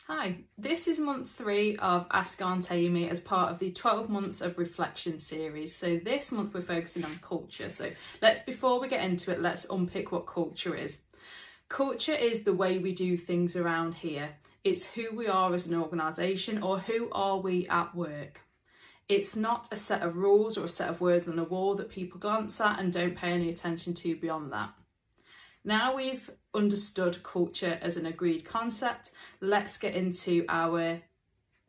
Hi, this is month 3 of Ask Aunt Amy as part of the 12 months of reflection series. So this month we're focusing on culture. So before we get into it, let's unpick what culture is. Culture is the way we do things around here. It's who we are as an organisation, or who are we at work. It's not a set of rules or a set of words on a wall that people glance at and don't pay any attention to beyond that. Now we've understood culture as an agreed concept, let's get into our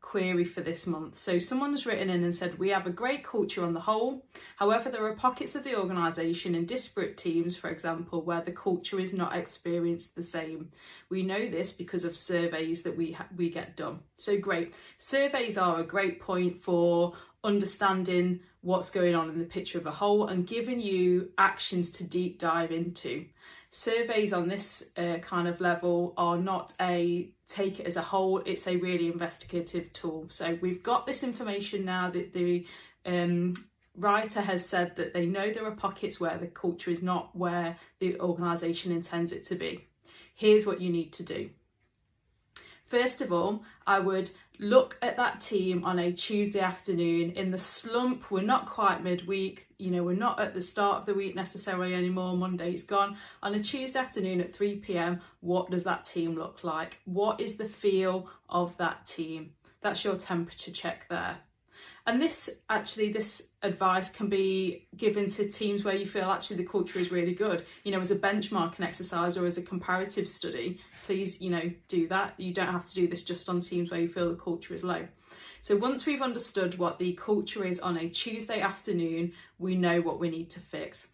query for this month. So someone's written in and said, we have a great culture on the whole. However, there are pockets of the organisation in disparate teams, for example, where the culture is not experienced the same. We know this because of surveys that we get done. So great. Surveys are a great point for understanding what's going on in the picture of a whole and giving you actions to deep dive into. Surveys on this kind of level are not a take it as a whole, it's a really investigative tool. So we've got this information now that the writer has said that they know there are pockets where the culture is not where the organisation intends it to be. Here's what you need to do. First of all, I would look at that team on a Tuesday afternoon in the slump. We're not quite midweek, we're not at the start of the week necessarily anymore. Monday's gone. On a Tuesday afternoon at 3 p.m, what does that team look like? What is the feel of that team? That's your temperature check there. And this advice can be given to teams where you feel actually the culture is really good. As a benchmarking exercise or as a comparative study, please, do that. You don't have to do this just on teams where you feel the culture is low. So once we've understood what the culture is on a Tuesday afternoon, we know what we need to fix.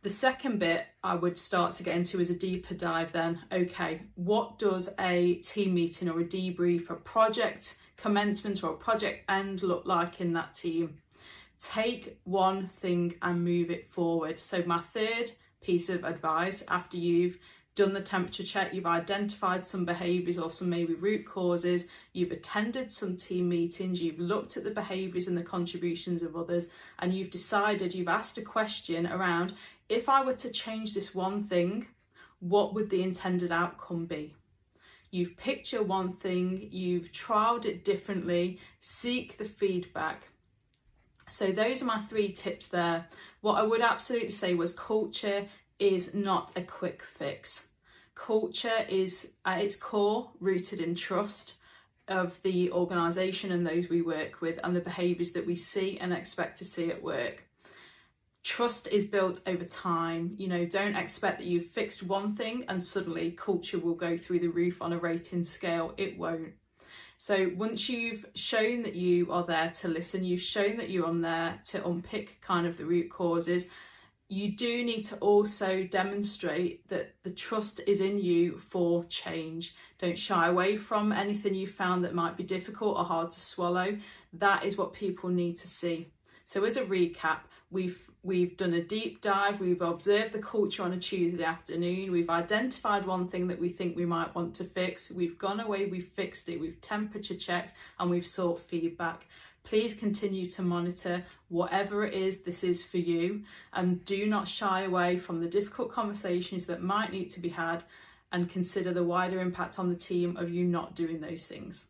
The second bit I would start to get into is a deeper dive then. Okay, what does a team meeting or a debrief, a project commencement or a project end look like in that team? Take one thing and move it forward. So my third piece of advice, after you've done the temperature check, you've identified some behaviours or some maybe root causes, you've attended some team meetings, you've looked at the behaviours and the contributions of others, and you've asked a question around, if I were to change this one thing, what would the intended outcome be? You've picked your one thing, you've trialled it differently, seek the feedback. So those are my 3 tips there. What I would absolutely say was culture is not a quick fix. Culture is at its core rooted in trust of the organisation and those we work with and the behaviours that we see and expect to see at work. Trust is built over time. Don't expect that you've fixed one thing and suddenly culture will go through the roof on a rating scale. It won't. So once you've shown that you are there to listen, you've shown that you're on there to unpick kind of the root causes, you do need to also demonstrate that the trust is in you for change. Don't shy away from anything you found that might be difficult or hard to swallow. That is what people need to see. So as a recap, we've done a deep dive, we've observed the culture on a Tuesday afternoon, we've identified one thing that we think we might want to fix, we've gone away, we've fixed it, we've temperature checked and we've sought feedback. Please continue to monitor whatever it is this is for you, and do not shy away from the difficult conversations that might need to be had, and consider the wider impact on the team of you not doing those things.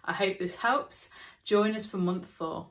I hope this helps. Join us for month 4.